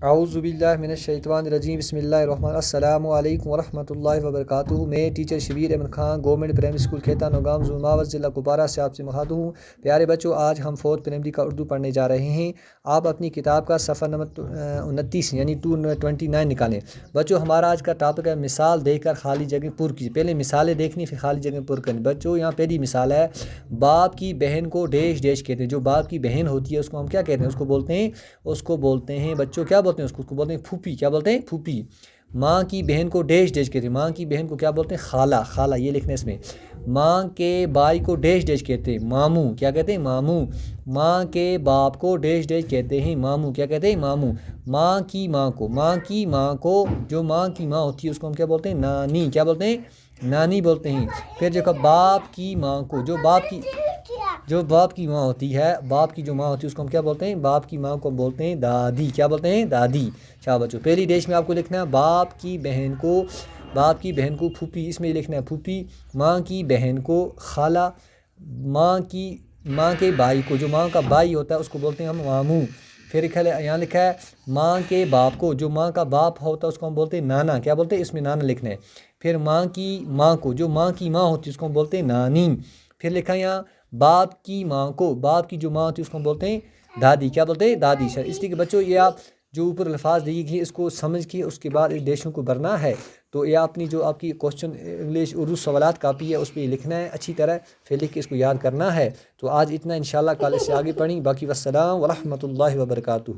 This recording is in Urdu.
اعوذ باللہ من الشیطان الرجیم بسم اللہ الرحمن السلام علیکم ورحمۃ اللہ وبرکاتہ۔ میں teacher Shabbir Ahmed Khan government primary school کھیتا نوگام زوماوت ضلع کپوارہ سے آپ سے مخاطب ہوں۔ پیارے بچوں، آج ہم 4th پرائمری کا اردو پڑھنے جا رہے ہیں۔ آپ اپنی کتاب کا صفحہ نمبر 29 یعنی 229 نکالیں۔ بچوں، ہمارا آج کا ٹاپک ہے مثال دے کر خالی جگہ پر کیجیے۔ پہلے مثالیں دیکھنی پھر خالی جگہ پر کرنی۔ بچوں، یہاں پہلی مثال ہے، باپ کی بہن کو ڈیش ڈیش کہتے ہیں۔ جو باپ کی بہن ہوتی ہے اس کو ہم کیا کہتے ہیں؟ اس کو بولتے ہیں بچوں کیا بولتے ہیں؟ اس کو بولتے ہیں پھوپھی۔ کیا بولتے ہیں؟ پھوپھی۔ ماں کی بہن کو ڈیش ڈیش کہتے ہیں۔ ماں کی بہن کو کیا بولتے ہیں؟ خالہ۔ خالہ یہ لکھنا ہے اس میں۔ ماں کے بھائی کو ڈیش ڈیش کہتے ہیں، ماموں۔ کیا کہتے ہیں؟ ماموں۔ ماں کے باپ کو ڈیش ڈیش کہتے ہیں، ماموں۔ کیا کہتے ہیں؟ ماموں۔ ماں کی ماں کو جو ماں کی ماں ہوتی ہے اس کو ہم کیا بولتے ہیں؟ نانی۔ کیا بولتے ہیں؟ نانی بولتے ہیں۔ پھر دیکھو، باپ کی ماں کو جو باپ کی ماں ہوتی ہے، باپ کی جو ماں ہوتی ہے اس کو ہم کیا بولتے ہیں؟ باپ کی ماں کو بولتے ہیں دادی۔ کیا بولتے ہیں؟ دادی۔ اچھا بچوں، پہلی ڈیش میں آپ کو لکھنا ہے باپ کی بہن کو پھوپھی، اس میں لکھنا ہے پھوپھی۔ ماں کی بہن کو خالہ۔ ماں کے بھائی کو جو ماں کا بھائی ہوتا ہے اس کو بولتے ہیں ہم ماموں۔ پھر یہاں لکھا ہے ماں کے باپ کو جو ماں کا باپ ہوتا ہے اس کو ہم بولتے ہیں نانا۔ کیا بولتے ہیں؟ اس میں نانا لکھنا ہے۔ پھر ماں کی ماں کو جو ماں کی ماں ہوتی ہے اس کو ہم بولتے ہیں نانی۔ پھر لکھا ہے یہاں باپ کی ماں کو، باپ کی جو ماں ہوتی ہے اس کو ہم بولتے ہیں دادی۔ کیا بولتے ہیں؟ دادی۔ اس لیے کہ بچوں، یہ آپ جو اوپر الفاظ دیے گئے اس کو سمجھ کے اس کے بعد اس ڈیشوں کو بھرنا ہے۔ تو یہ اپنی جو آپ کی کوسچن انگلش اردو سوالات کاپی ہے اس پہ لکھنا ہے اچھی طرح، پھر لکھ کے اس کو یاد کرنا ہے۔ تو آج اتنا، انشاءاللہ کل اس سے آگے پڑھیں۔ باقی والسلام ورحمۃ اللہ وبرکاتہ۔